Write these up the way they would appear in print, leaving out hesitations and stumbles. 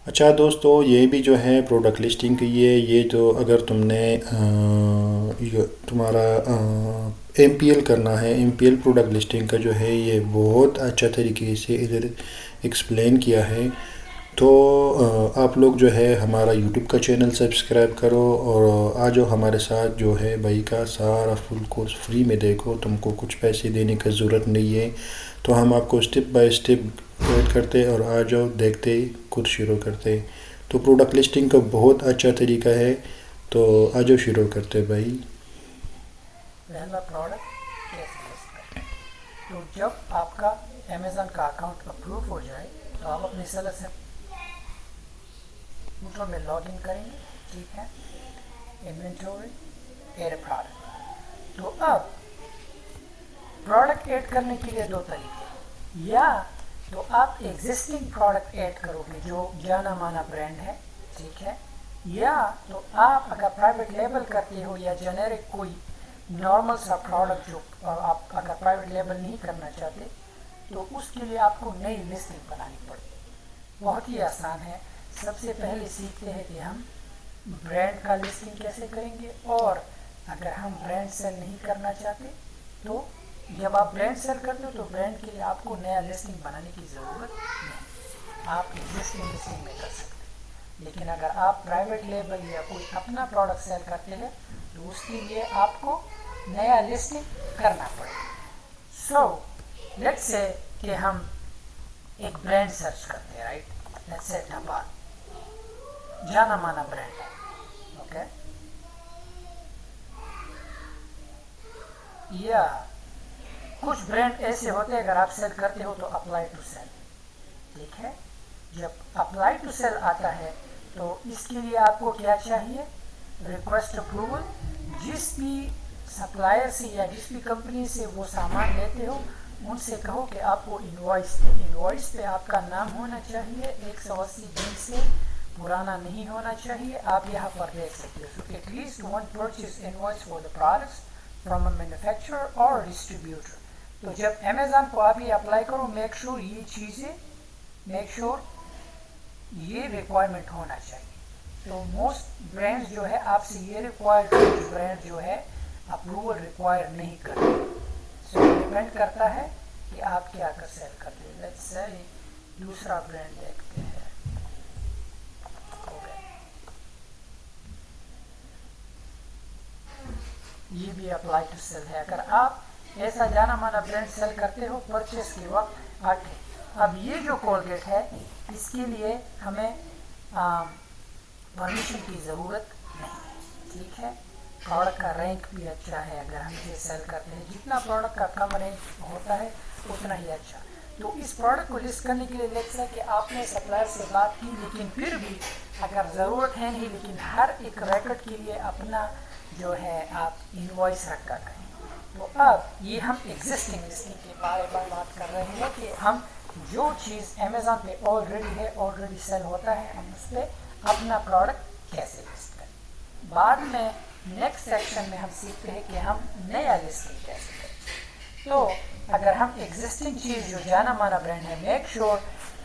اچھا دوستو، یہ بھی جو ہے پروڈکٹ لسٹنگ کی ہے، یہ تو اگر تم نے تمہارا ایم پی ایل کرنا ہے، M P L product listing کا جو ہے یہ بہت اچھا طریقے سے ادھر ایکسپلین کیا ہے. تو آپ لوگ جو ہے ہمارا یوٹیوب کا چینل سبسکرائب کرو اور آ جاؤ ہمارے ساتھ، جو ہے بھائی کا سارا فل کورس فری میں دیکھو، تم کو کچھ پیسے دینے کا ضرورت نہیں ہے. تو ہم آپ کو اسٹیپ بائی اسٹیپ گائڈ کرتے اور آ جاؤ دیکھتے خود شروع کرتے. تو پروڈکٹ لسٹنگ کا بہت اچھا طریقہ ہے، تو آ جاؤ شروع کرتے بھائی. پہلا پروڈکٹ کیسے لسٹ کریں. تو جب آپ کا امیزون کا اکاؤنٹ اپروو ہو جائے تو آپ اپنے سیلر سے میں لاگ ان کریں گے. ٹھیک ہے، انوینٹوری ایڈ پروڈکٹ. تو اب پروڈکٹ ایڈ کرنے کے لیے دو طریقے ہیں. یا تو آپ ایگزسٹنگ پروڈکٹ ایڈ کرو گے جو جانا مانا برانڈ ہے. ٹھیک ہے، یا تو آپ اگر پرائیویٹ لیبل کرتے ہو یا جنیرک کوئی نارمل سا پروڈکٹ جو آپ اگر پرائیویٹ لیبل نہیں کرنا چاہتے تو اس کے لیے آپ کو نئی لسٹنگ بنانی پڑے. بہت ہی آسان ہے. سب سے پہلے سیکھتے ہیں کہ ہم برانڈ کا لسٹنگ کیسے کریں گے، اور اگر ہم برانڈ سیل نہیں کرنا چاہتے تو جب آپ برانڈ سیل کرتے ہو تو برانڈ کے لیے آپ کو نیا لسٹنگ بنانے کی ضرورت نہیں، آپ ایگزسٹنگ لسٹنگ میں کر سکتے ہیں. لیکن اگر آپ پرائیویٹ لیبل یا کوئی اپنا پروڈکٹ سیل کرتے ہیں تو اس کے لیے آپ کو نیا لسٹنگ کرنا پڑے. سو لیٹس سے کہ ہم ایک برانڈ سرچ کرتے ہیں. رائٹ، لیٹس سے ڈھابال جانا مانا برانڈ ہے. اوکے، یا کچھ برانڈ ایسے ہوتے ہیں اگر آپ سیل کرتے ہو تو اپلائی ٹو سیل. ٹھیک ہے، جب اپلائی ٹو سیل آتا ہے تو اس کے لیے آپ کو کیا چاہیے؟ Request approval. جس بھی سپلائر سے یا جس بھی کمپنی سے وہ سامان لیتے ہو ان سے کہو کہ آپ کو انوائس پہ آپ کا نام ہونا چاہیے، 180 دن سے پرانا نہیں ہونا چاہیے. آپ یہاں پر دیکھ سکتے ہو at least one purchase invoice for the products from a manufacturer اور ڈسٹریبیوٹر. تو جب امیزون کو آپ یہ اپلائی کرو میک شور یہ چیزیں یہ ریکوائرمنٹ ہونا چاہیے. تو موسٹ برانڈ جو ہے آپ سے یہ ریکوائرڈ برانڈ جو ہے اپروول ریکوائر نہیں کرتے. سو ڈیپینڈ کرتا ہے کہ آپ کیا کر سیل کرتے ہیں. لیٹس سے دوسرا برانڈ دیکھتے ہیں. یہ بھی اپلائی ٹو سیل ہے. اگر آپ ایسا جانا مانا برانڈ سیل کرتے ہو پرچیز کے وقت آگے. اب یہ جو کولگیٹ ہے اس کے لیے ہمیں پرمیشن کی ضرورت نہیں. ٹھیک ہے، پروڈکٹ کا رینک بھی اچھا ہے. اگر ہم یہ سیل کرتے ہیں جتنا پروڈکٹ کا کم رینک ہوتا ہے اتنا ہی اچھا. تو اس پروڈکٹ کو لسٹ کرنے کے لیے لیٹس سے کہ آپ نے سپلائر سے بات کی لیکن پھر بھی اگر ضرورت ہے نہیں، لیکن ہر ایک ریکٹ کے لیے اپنا جو ہے آپ انوائس رکھا کریں. تو اب یہ ہم ایگزسٹنگ لسٹنگ کے بارے میں بات کر رہے ہیں کہ ہم جو چیز امیزون پہ آلریڈی سیل ہوتا ہے ہم اس پہ اپنا پروڈکٹ کیسے لسٹ کریں. بعد میں نیکسٹ سیکشن میں ہم سیکھتے ہیں کہ ہم نیا لسٹنگ کیسے کریں. تو اگر ہم ایگزسٹنگ چیز جو جانا مانا برانڈ ہے میک شور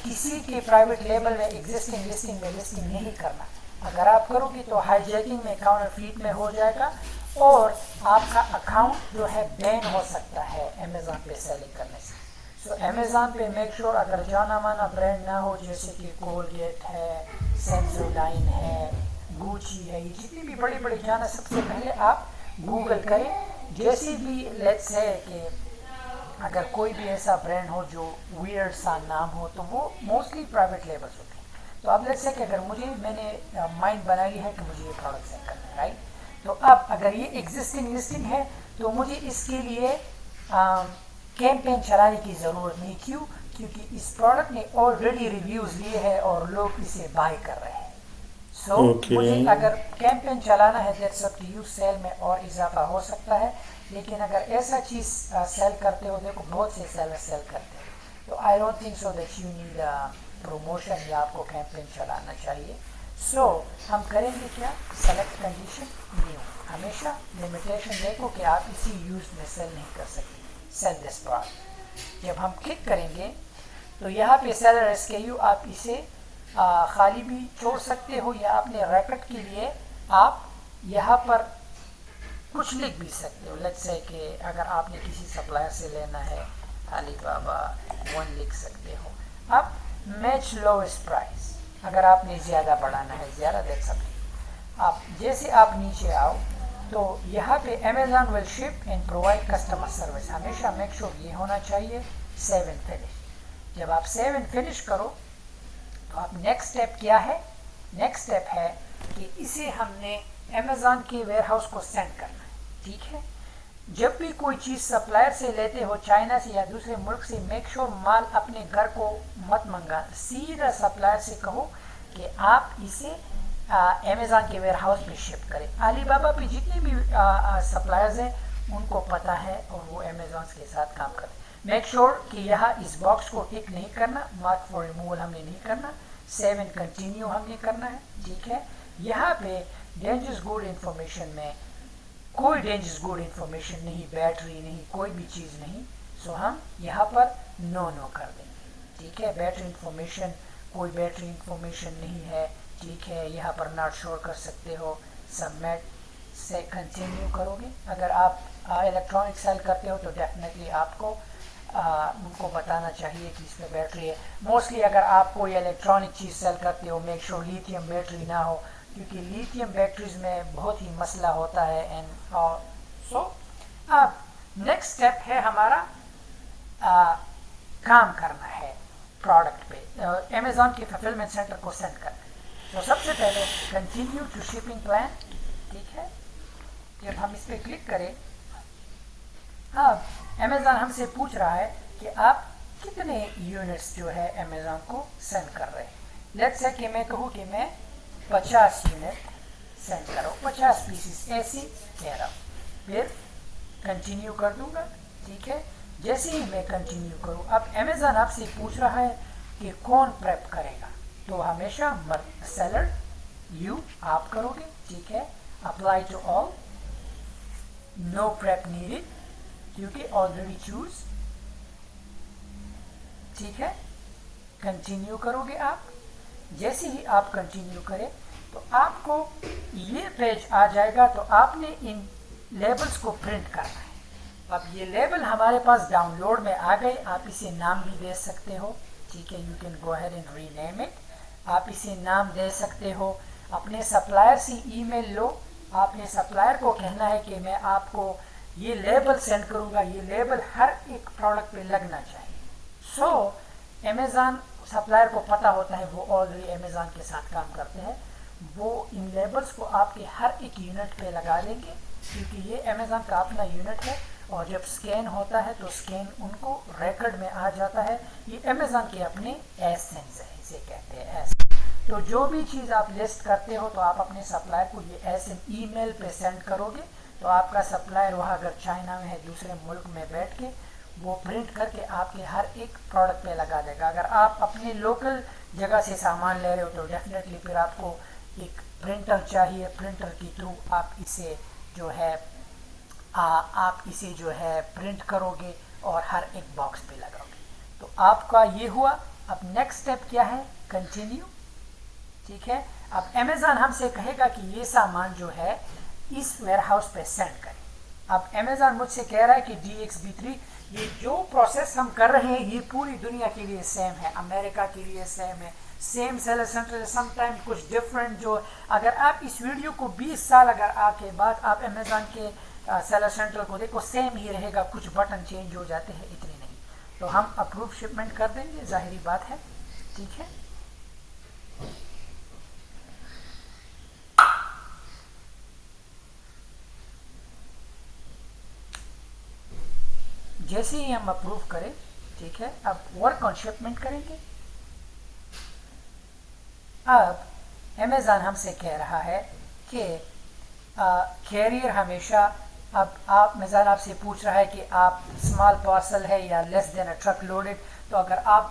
کسی کے پرائیویٹ لیبل میں ایگزسٹنگ لسٹنگ میں لسٹنگ نہیں کرنا. اگر آپ کرو گی تو ہائی جیکنگ میں کاؤنٹر فیٹ میں ہو جائے گا اور آپ کا اکاؤنٹ جو ہے بین ہو سکتا ہے امیزون پہ سیلنگ کرنے سے. سو امیزون پہ میک شور اگر جانا مانا برانڈ نہ ہو جیسے کہ کولگیٹ ہے، سینسوڈائن ہے، گوچی ہے، یہ جتنی بھی بڑی بڑی جانا سب سے پہلے آپ گوگل کریں. جیسے بھی لیٹس ہے کہ اگر کوئی بھی ایسا برانڈ ہو جو ویئرڈ سا نام ہو تو وہ موسٹلی پرائیویٹ لیبلس ہوتے ہیں. تو اب لیٹس سے کہ اگر میں نے مائنڈ بنا لی ہے کہ مجھے یہ پروڈکٹ سیل کرنا ہے. رائٹ، تو اب اگر یہ ایگزسٹنگ لسٹنگ ہے تو مجھے اس کے لیے کیمپین چلانے کی ضرورت نہیں. کیونکہ اس پروڈکٹ نے آلریڈی ریویوز لیے ہیں اور لوگ اسے بائی کر رہے ہیں. So okay. مجھے اگر کیمپین چلانا ہے that's up to you, sale میں اور اضافہ ہو سکتا ہے. لیکن اگر ایسا چیز سیل کرتے ہو، دیکھو بہت سے سیلر سیل کرتے ہیں، تو I don't think so that you need promotion یا آپ کو کیمپین چلانا چاہیے. سو ہم کریں گے کیا؟ Select condition new. ہمیشہ لمیٹیشن دیکھو کہ آپ اسی یوز میں سیل نہیں کر سکتے. سیل دس پروڈکٹ جب ہم کلک کریں گے تو یہاں پہ سیلر SKU آپ اسے خالی بھی چھوڑ سکتے ہو، یا اپنے ریکٹ کے لیے آپ یہاں پر کچھ لکھ بھی سکتے ہو. لیٹس سے کہ اگر آپ نے کسی سپلائر سے لینا ہے علی بابا 1 لکھ سکتے ہو. اب میچ لوئسٹ پرائز، اگر آپ نے زیادہ بڑھانا ہے زیادہ دیکھ سکتے. آپ جیسے آپ نیچے آؤ تو یہاں پہ Amazon will ship and provide customer service, ہمیشہ میک شور یہ ہونا چاہیے 7 فنش. جب آپ 7 فنش کرو تو آپ نیکسٹ اسٹیپ کیا ہے؟ نیکسٹ اسٹیپ ہے کہ اسے ہم نے امیزون کے ویئر ہاؤس کو سینڈ کرنا ہے. ٹھیک ہے، جب بھی کوئی چیز سپلائر سے لیتے ہو چائنا سے یا دوسرے ملک سے، میک شور مال اپنے گھر کو مت منگا، سیدھا سپلائر سے کہو کہ آپ اسے امیزون کے ویئر ہاؤس میں شپ کریں. علی بابا پہ جتنے بھی سپلائرز ہیں ان کو پتہ ہے اور وہ امیزون کے ساتھ کام کرتے ہیں. میک شور کہ یہاں اس باکس کو ٹک نہیں کرنا، مارک فار ریموول ہم نے نہیں کرنا، 7 کنٹینیو ہم نے کرنا ہے. ٹھیک ہے، یہاں پہ ڈینجرس گوڈ انفارمیشن میں کوئی ڈینجرس گوڈ انفارمیشن نہیں، بیٹری نہیں، کوئی بھی چیز نہیں، سو ہم یہاں پر نو کر دیں گے. ٹھیک ہے، بیٹری انفارمیشن کوئی بیٹری انفارمیشن نہیں ہے. ٹھیک ہے، یہاں پر ناٹ شور کر سکتے ہو، سبمٹ سے کنٹینیو کرو گے. اگر آپ الیکٹرانک سیل کرتے ہو تو ڈیفینیٹلی آپ کو ان کو بتانا چاہیے کہ اس میں بیٹری ہے. موسٹلی اگر آپ کوئی الیکٹرانک چیز سیل کرتے who make sure lithium battery نہ ہو، کیونکہ لیتھیم بیٹریز میں بہت ہی مسئلہ ہوتا ہے. اینڈ سو اب نیکسٹ اسٹیپ ہے ہمارا کام کرنا ہے پروڈکٹ پہ، امیزون کے فلفلمنٹ سینٹر کو سینڈ کرنا ہے. تو سب سے پہلے کنٹینیو ٹو شپنگ پلان. ٹھیک ہے، جب ہم اس پہ کلک کریں اب امیزون ہم سے پوچھ رہا ہے کہ آپ کتنے یونٹس جو ہے امیزون کو سینڈ کر رہے ہیں. لیٹس سے کہ میں کہوں کہ میں 50 یونٹ سینڈ کرو، 50 پیسز ایسی کہہ رہا ہوں، پھر کنٹینیو کر دوں گا. ٹھیک ہے، جیسے ہی میں کنٹینیو کروں اب امیزون آپ سے پوچھ رہا ہے کہ کون پریپ کرے گا، تو ہمیشہ سیلر یو آپ کرو گے. ٹھیک ہے، apply to all, no prep needed کیونکہ آلریڈی چوز. ٹھیک ہے، کنٹینیو کرو گے آپ. جیسے ہی آپ کنٹینیو کریں تو آپ کو یہ پیج آ جائے گا، تو آپ نے ان لیبلز کو پرنٹ کرنا ہے. اب یہ لیبل ہمارے پاس ڈاؤن لوڈ میں آ گئے، آپ اسے نام بھی دے سکتے ہو. ٹھیک ہے، you can go ahead and rename it. آپ اسے نام دے سکتے ہو. اپنے سپلائر سے ای میل لو، آپ نے سپلائر کو کہنا ہے کہ میں آپ کو یہ لیبل سینڈ کروں گا، یہ لیبل ہر ایک پروڈکٹ پہ لگنا چاہیے. سو امیزون سپلائر کو پتہ ہوتا ہے، وہ آلریڈی امیزون کے ساتھ کام کرتے ہیں، وہ ان لیبلز کو آپ کے ہر ایک یونٹ پہ لگا دیں گے، کیونکہ یہ امیزون کا اپنا یونٹ ہے. اور جب سکین ہوتا ہے تو سکین ان کو ریکارڈ میں آ جاتا ہے. یہ امیزون کے اپنے ایسنس ہے، اسے کہتے ہیں ایسن. تو جو بھی چیز آپ لسٹ کرتے ہو تو آپ اپنے سپلائر کو یہ ایسن ای میل پہ سینڈ کرو گے، تو آپ کا سپلائر وہاں اگر چائنا میں ہے دوسرے ملک میں بیٹھ کے وہ پرنٹ کر کے آپ کے ہر ایک پروڈکٹ پہ لگا دے گا. اگر آپ اپنے لوکل جگہ سے سامان لے رہے ہو تو ڈیفینیٹلی پھر آپ کو ایک پرنٹر چاہیے، پرنٹر کے تھرو آپ اسے جو ہے پرنٹ کرو گے اور ہر ایک باکس پہ لگاؤ گے. تو آپ کا یہ ہوا. اب نیکسٹ اسٹیپ کیا ہے؟ کنٹینیو. ٹھیک ہے، اب امیزون ہم سے کہے گا کہ یہ سامان جو ہے اس ویئر ہاؤس پہ سینڈ کریں. اب امیزون مجھ سے کہہ رہا ہے کہ DXB3 یہ جو پروسیس ہم کر رہے ہیں یہ پوری دنیا کے لیے سیم ہے، امریکہ کے لیے سیم ہے، same seller centre. Some time کچھ ڈفرینٹ جو اگر آپ اس ویڈیو کو 20 سال اگر کے بعد آپ امیزون کے سیلر سینٹر کو دیکھو سیم ہی رہے گا، کچھ بٹن چینج ہو جاتے ہیں، اتنے نہیں. تو ہم اپروو شپمنٹ کر دیں گے، ظاہری بات ہے. ٹھیک ہے، جیسے ہی ہم اپروو کریں. ٹھیک ہے، اب ورک آن شپمنٹ کریں گے. اب امیزون ہم سے کہہ رہا ہے کہ کیریئر ہمیشہ، اب امیزون آپ سے پوچھ رہا ہے کہ آپ اسمال پارسل ہے یا لیس دین اے ٹرک لوڈڈ. تو اگر آپ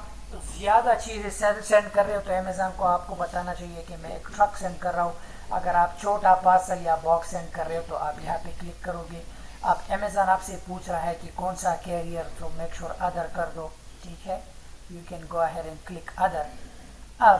زیادہ چیزیں سینڈ کر رہے ہو تو امیزون کو آپ کو بتانا چاہیے کہ میں ایک ٹرک سینڈ کر رہا ہوں. اگر آپ چھوٹا پارسل یا باکس سینڈ کر رہے ہو تو آپ یہاں پہ کلک کرو گے. اب امیزون آپ سے پوچھ رہا ہے کہ کون سا کیریئر، تو میک شور ادر کر دو. ٹھیک ہے، you can go ahead and click other. اب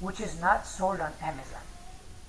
which is not sold on Amazon।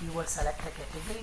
you will select a category।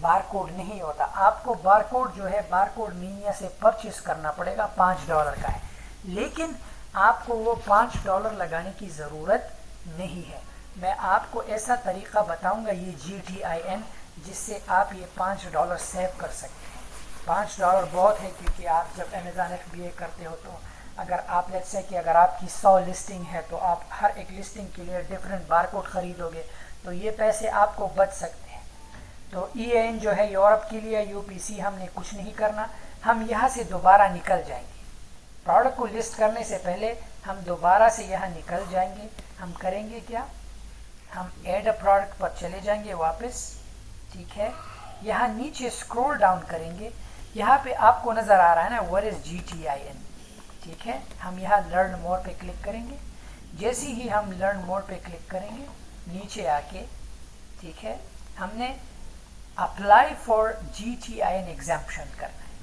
Bar code نہیں ہوتا. آپ کو بار کوڈ جو ہے بار کوڈ مینیا سے پرچیز کرنا پڑے گا, $5 کا ہے, لیکن آپ کو وہ $5 لگانے کی ضرورت نہیں ہے. میں آپ کو ایسا طریقہ بتاؤں گا, یہ GTIN, جس سے آپ یہ $5 سیو کر سکتے ہیں. $5 بہت ہے, کیونکہ آپ جب Amazon FBA کرتے ہو تو اگر آپ لیٹس سے کہ اگر آپ کی 100 لسٹنگ ہے تو آپ ہر ایک لسٹنگ کے لیے ڈفرینٹ بار کوڈ خریدو گے, تو یہ پیسے آپ کو بچ سکتے ہیں. تو EAN جو ہے یورپ کے لیے, UPC ہم نے کچھ نہیں کرنا, ہم یہاں سے دوبارہ نکل جائیں گے. پروڈکٹ کو لسٹ کرنے سے پہلے ہم دوبارہ سے یہاں نکل جائیں گے. ہم کریں گے کیا, ہم ایڈ اے پروڈکٹ پر چلے جائیں گے واپس. ٹھیک ہے, یہاں نیچے اسکرول ڈاؤن کریں گے, یہاں پہ آپ کو نظر آ رہا ہے نا what is GTIN. ٹھیک ہے, ہم یہاں لرن مور پہ کلک کریں گے. جیسے ہی ہم لرن مور پہ کلک کریں گے, نیچے آ کے ٹھیک ہے ہم نے اپلائی فار GTIN ایگزمپشن کرنا ہے.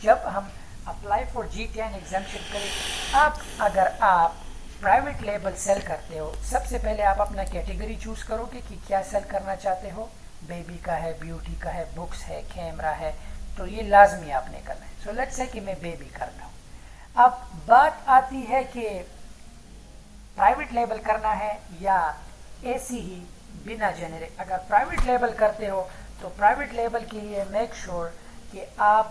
جب ہم اپلائی فار GTIN ایگزمپشن کریں, اب اگر آپ پرائیویٹ لیبل سیل کرتے ہو, سب سے پہلے آپ اپنا کیٹیگری چوز کرو گے کہ کیا سیل کرنا چاہتے ہو. بیبی کا ہے, بیوٹی کا ہے, بکس ہے, کیمرہ ہے, تو یہ لازمی آپ نے کرنا ہے. سو لیٹس سے کہ میں بیبی کرتا ہوں. اب بات آتی ہے کہ پرائیویٹ لیبل کرنا ہے یا ایسی ہی بنا جنریک. اگر پرائیویٹ لیبل کرتے ہو تو پرائیویٹ لیبل کے لیے میک شور کہ آپ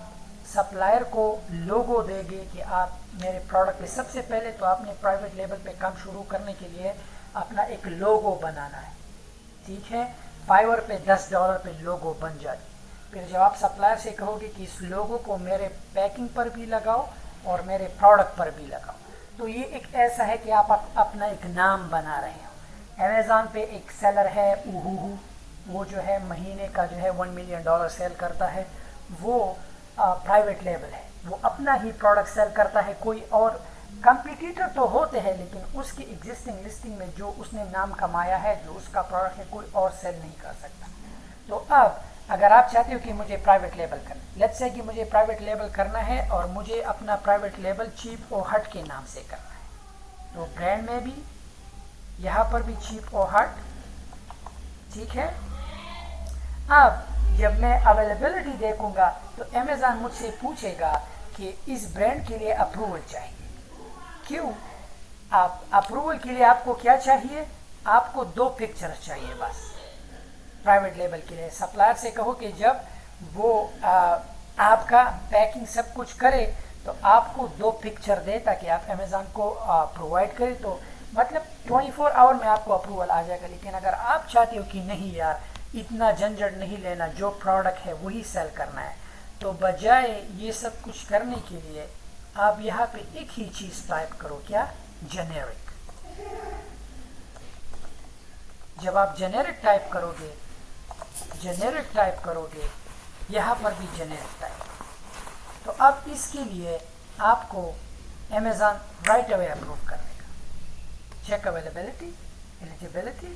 سپلائر کو لوگو دے گے کہ آپ میرے پروڈکٹ پہ, سب سے پہلے تو آپ نے پرائیویٹ لیبل پہ کام شروع کرنے کے لیے اپنا ایک لوگو بنانا ہے. ٹھیک ہے, فائیور پہ $10 پہ لوگو بن جاتی. پھر جب آپ سپلائر سے کہو گے کہ اس لوگو کو میرے پیکنگ پر بھی لگاؤ اور میرے پروڈکٹ پر بھی لگاؤ, تو یہ ایک ایسا ہے کہ آپ اپنا ایک نام بنا رہے ہو. امیزون پہ ایک سیلر ہے اوہو, وہ جو ہے مہینے کا جو ہے $1 million سیل کرتا ہے. وہ پرائیویٹ لیبل ہے, وہ اپنا ہی پروڈکٹ سیل کرتا ہے. کوئی اور کمپیٹیٹر تو ہوتے ہیں, لیکن اس کی ایگزسٹنگ لسٹنگ میں جو اس نے نام کمایا ہے, جو اس کا پروڈکٹ ہے, کوئی اور سیل نہیں کر سکتا. تو اب اگر آپ چاہتے ہو کہ مجھے پرائیویٹ لیبل کرنا, لیٹس سے کہ مجھے پرائیویٹ لیبل کرنا ہے اور مجھے اپنا پرائیویٹ لیبل چیپ اور ہٹ کے نام سے کرنا ہے, تو برانڈ میں بھی یہاں پر بھی چیپ اور ہٹ. ٹھیک ہے, اب جب میں اویلیبلٹی دیکھوں گا تو امیزون مجھ سے پوچھے گا کہ اس برانڈ کے لیے اپروول چاہیے. کیوں؟ آپ اپروول کے لیے آپ کو کیا چاہیے, آپ کو 2 پکچرز چاہیے بس. پرائیویٹ لیبل کے لیے سپلائر سے کہو کہ جب وہ آپ کا پیکنگ سب کچھ کرے تو آپ کو 2 پکچر دے تاکہ آپ امیزون کو پرووائڈ کرے, تو مطلب 24 آور میں آپ کو اپروول آ جائے گا. لیکن اگر آپ چاہتے ہو کہ نہیں یار اتنا جھنجھٹ نہیں لینا, جو پروڈکٹ ہے وہی سیل کرنا ہے, تو بجائے یہ سب کچھ کرنے کے لیے آپ یہاں پہ ایک ہی چیز ٹائپ کرو, کیا, جنیرک. جب آپ جنیرک ٹائپ کرو گے یہاں پر بھی جنیرک ٹائپ, تو اب اس کے لیے آپ کو امیزون رائٹ اوے اپروو کرنے کا. Check availability, eligibility.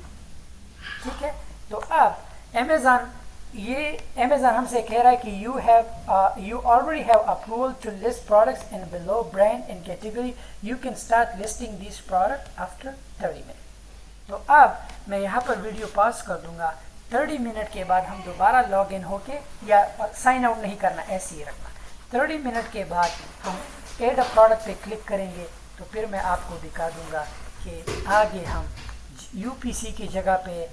ٹھیک ہے, تو اب امیزون ہم سے کہہ رہا ہے کہ you already have approval to list products in below brand and category. You can start listing these products after 30 minutes. تو اب میں یہاں پر ویڈیو پاس کر دوں گا. 30 منٹ کے بعد ہم دوبارہ لاگ ان ہو کے, یا سائن آؤٹ نہیں کرنا, ایسے ہی رکھنا. 30 منٹ کے بعد ہم ایڈ اے پروڈکٹ پہ کلک کریں گے, تو پھر میں آپ کو دکھا دوں گا کہ آگے ہم UPC کی جگہ پہ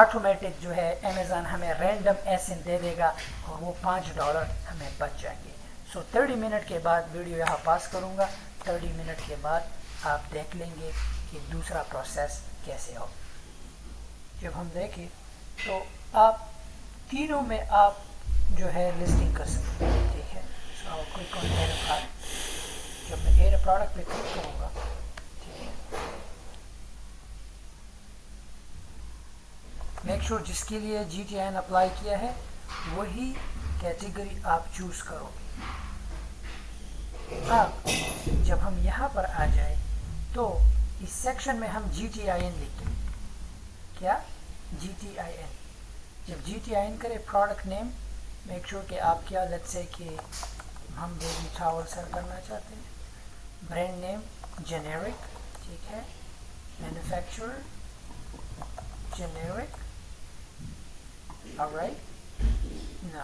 آٹومیٹک جو ہے امیزون ہمیں رینڈم ایسن دے دے گا اور وہ $5 ہمیں بچ جائیں گے. سو 30 منٹ کے بعد ویڈیو یہاں پاس کروں گا. 30 منٹ کے بعد آپ دیکھ لیں گے کہ دوسرا پروسیس کیسے ہو. جب ہم دیکھیں تو آپ تینوں میں آپ جو ہے لسٹنگ کر سکتے ہیں. ٹھیک ہے, so click on add a product. جب میں ایڈ اے پروڈکٹ پہ کلک کروں گا, میک شور جس کے لیے GTIN اپلائی کیا ہے وہی کیٹیگری آپ چوز کرو گے. اب جب ہم یہاں پر آ جائیں تو اس سیکشن میں ہم GTIN لکھیں. کیا, GTIN. جب GTIN کرے پروڈکٹ نیم, میک شور کہ آپ کیا, لیٹس سے کہ ہم بیبی ٹاول سیل کرنا چاہتے ہیں. Brand name generic. ٹھیک ہے, manufacturer generic. Alright, No.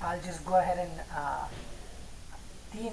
I'll just go ahead and 3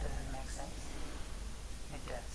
doesn't make sense. It does.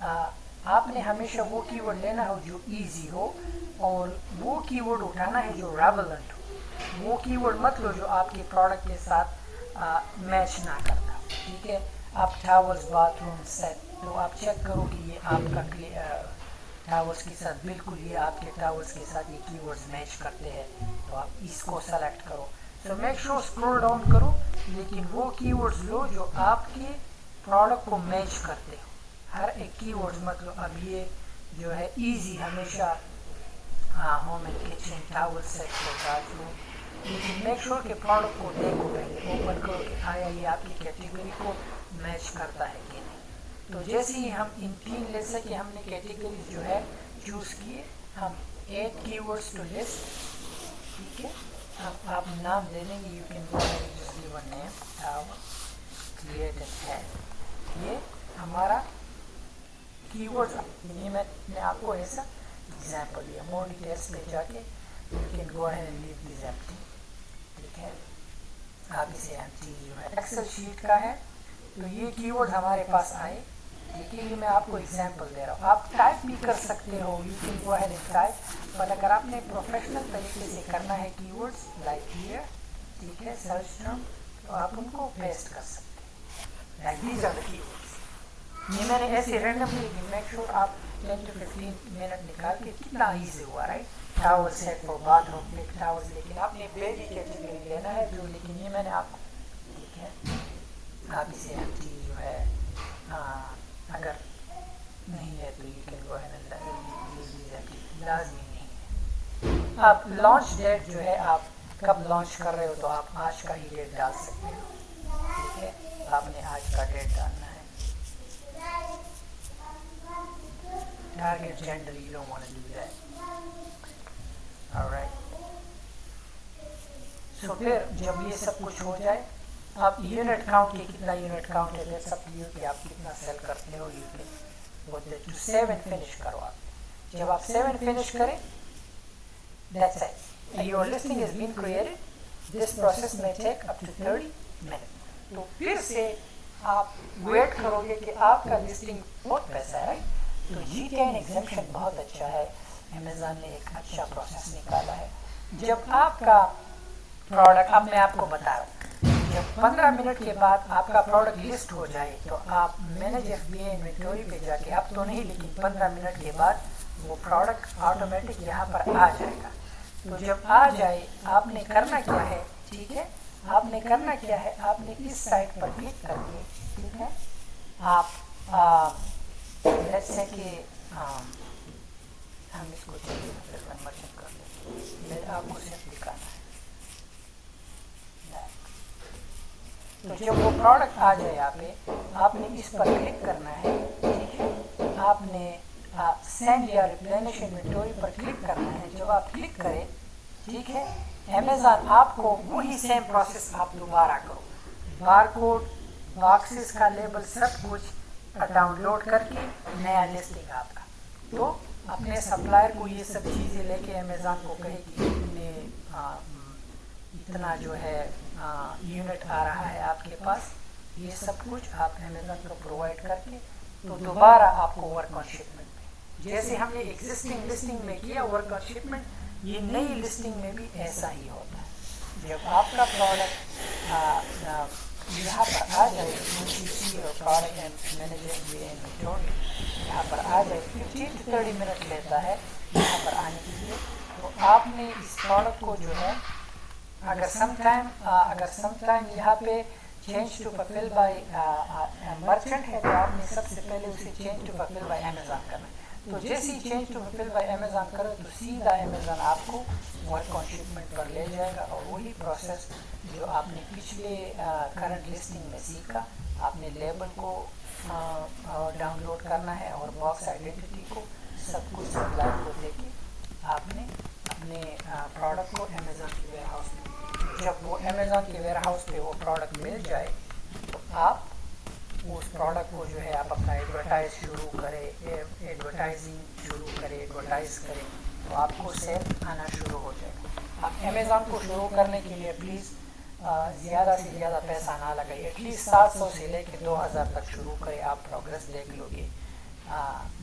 آپ نے ہمیشہ وہ کی ورڈ لینا ہو جو ایزی ہو اور وہ کی ورڈ اٹھانا ہے جو ریلیونٹ ہو. وہ کی ورڈ مت لو جو آپ کے پروڈکٹ کے ساتھ میچ نہ کرتا. ٹھیک ہے. آپ ٹاورز باتھ روم سیٹ تو آپ چیک کرو کہ یہ آپ کا ٹاورز کے ساتھ بالکل یہ آپ کے ٹاورز کے ساتھ یہ کی ورڈز میچ کرتے ہیں تو آپ اس کو سلیکٹ کرو. So make sure scroll down کرو لیکن وہ کی ورڈز لو جو آپ کے پروڈکٹ کو میچ کرتے ہو. ہر ایک کی ورڈز مطلب اب یہ جو ہے ایزی ہمیشہ home and kitchen tower set ہوگا جو لیکن میک شور کہ پروڈکٹ کو دیکھو پہلے اوپن کرو کہ آیا یہ آپ کی کیٹیگری کو میچ کرتا ہے کہ نہیں. تو جیسے ہی ہم ان 3 لیسن کے ہم نے کیٹیگریز جو ہے چوز کیے ہم ایڈ کی ورڈز ٹو لسٹ. ٹھیک ہے. اب آپ نام دے دیں گے you can go give a name tower create an ad. یہ ہمارا کی ورڈ یہ میں نے آپ کو ایسا ایگزامپل دیا. مور ڈیٹیلس پہ جا کے you can go ahead and leave this empty. ٹھیک ہے. آپ اسے ایمپٹی جو ہے ایکسل شیٹ کا ہے تو یہ کی ورڈ ہمارے پاس آئے لیکن یہ میں آپ کو ایگزامپل دے رہا ہوں. آپ ٹائپ بھی کر سکتے ہو you can go ahead and type but اگر آپ نے پروفیشنل طریقے سے کرنا ہے کی ورڈس لائک ہیئر. ٹھیک ہے. سرچ ٹرم تو آپ ان کو پیسٹ کر سکتے ہیں like these are the key words. یہ میں نے ایسے رینڈملی میک شور آپ 10 to 15 منٹ نکال کے کتنا ایزی ہوا right. Tower set four bathroom big towers لیکن آپ نے بیبی کیٹیگری لینا ہے جو لیکن یہ میں نے آپ کو ٹھیک ہے. آپ اسے ایمپٹی جو ہے اگر نہیں ہے تو you can go ahead and لازمی نہیں ہے. آپ لانچ ڈیٹ جو ہے آپ کب لانچ کر رہے ہو تو آپ آج کا ہی ڈیٹ ڈال سکتے ہو. ٹھیک ہے. آپ نے آج کا ڈیٹ ڈالنا ہے. Target gender, you don't want to do that. Alright. So پھر جب یہ سب کچھ ہو جائے آپ یونٹ کاؤنٹ کے کتنا یونٹ کاؤنٹ ہے دیکھ سکتے ہو کہ آپ کتنا سیل کرتے ہو. You can go to 7 finish کرو. آپ جب آپ 7 فنش کریں that's it. Your listing has been created. This process may take up to 30 minutes. تو پھر سے آپ ویٹ کرو گے کہ آپ کا لسٹنگ بہت پیسہ ہے. تو G10 ایگزمپشن بہت اچھا ہے. امیزون نے ایک اچھا پروسیس نکالا ہے. جب آپ کا پروڈکٹ اب میں آپ کو بتا رہا ہوں جب 15 منٹ کے بعد آپ کا پروڈکٹ لسٹ ہو جائے تو آپ مینیج FBA انوینٹوری پہ جا کے اب تو نہیں لیکن 15 منٹ کے بعد وہ پروڈکٹ آٹومیٹک یہاں پر آ جائے گا. تو جب آ جائے آپ نے کرنا کیا ہے. ٹھیک ہے. آپ نے کرنا کیا ہے آپ نے اس سائٹ پر کلک کر کے ٹھیک ہے آپ لیٹس سے کہ ہم اس کو کنورژن کر لیں. آپ کو صرف دکھانا ہے. تو جب وہ پروڈکٹ آ جائے آپ پہ آپ نے اس پر کلک کرنا ہے. ٹھیک ہے. آپ نے سینڈ یا ریپلینش انوینٹوری پر کلک کرنا ہے. جب آپ کلک کریں ٹھیک ہے امیزون آپ کو وہی سیم پروسیس آپ دوبارہ کرو. بار کوڈ باکسز کا لیبل سب کچھ ڈاؤن لوڈ کر کے نیا لسٹنگ آپ کا. تو اپنے سپلائر کو یہ سب چیزیں لے کے امیزون کو کہے کہ اتنا جو ہے یونٹ آ رہا ہے آپ کے پاس. یہ سب کچھ آپ امیزون کو پرووائڈ کر کے تو دوبارہ آپ کو ورک آن شپمنٹ جیسے ہم نے ایگزسٹنگ لسٹنگ میں کیا ورک آن شپمنٹ یہ نئی لسٹنگ میں بھی ایسا ہی ہوتا ہے. جب آپ کا پروڈکٹ یہاں پر آ جائے اور پروڈکٹ مینیجر یہاں پر آ جائے 15 to 30 منٹ لیتا ہے یہاں پر آنے کے لیے. تو آپ نے اس پروڈکٹ کو جو ہے اگر سم ٹائم یہاں پہ change to fulfil by merchant ہے تو آپ نے سب سے پہلے اسے change to fulfil by Amazon کرنا ہے. تو جیسے ہی change to fulfil by Amazon کرو تو سیدھا امیزون آپ کو ورک آن شپمنٹ پر لے جائے گا. اور وہی پروسیس جو آپ نے پچھلے کرنٹ لسٹنگ میں سیکھا آپ نے لیبل کو ڈاؤن لوڈ کرنا ہے اور باکس آئیڈینٹی کو سب کچھ سپلائر کو دے کے آپ نے اپنے پروڈکٹ کو امیزون کے ویئر ہاؤس میں جب وہ امیزون کے ویئر ہاؤس پہ وہ پروڈکٹ مل جائے تو آپ اس پروڈکٹ کو جو ہے آپ اپنا ایڈورٹائز شروع کریں ایڈورٹائز کریں تو آپ کو سیل آنا شروع ہو جائے گا. آپ امیزون کو شروع کرنے کے لیے پلیز زیادہ سے زیادہ پیسہ نہ لگائیے. ایٹ لیسٹ 700 سے لے کے 2000 تک شروع کریں. آپ پروگریس دیکھ لو گے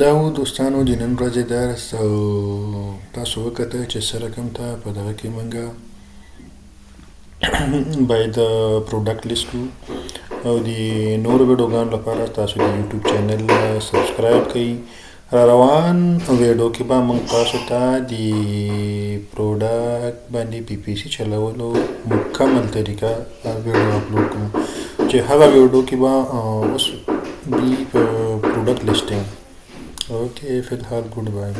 دا دوستانو د نن ورځې درس او تاسو وکتل چې څه رقم ته په دغه کې موږ باید پروډکټ لیست او د نورو ویډیوګانو لپاره تاسو د یوټیوب چینل سبسکرایب کړئ. را روان ویډیو کې به موږ تاسو ته د پروډکټ باندې پی پی سی چلولو مکمل طریقه ویډیو اپلوډ کوو چې هغه ویډیو کې به اوس دی پروډکټ لیسټینګ. اوکې فی الحال گڈ بائے.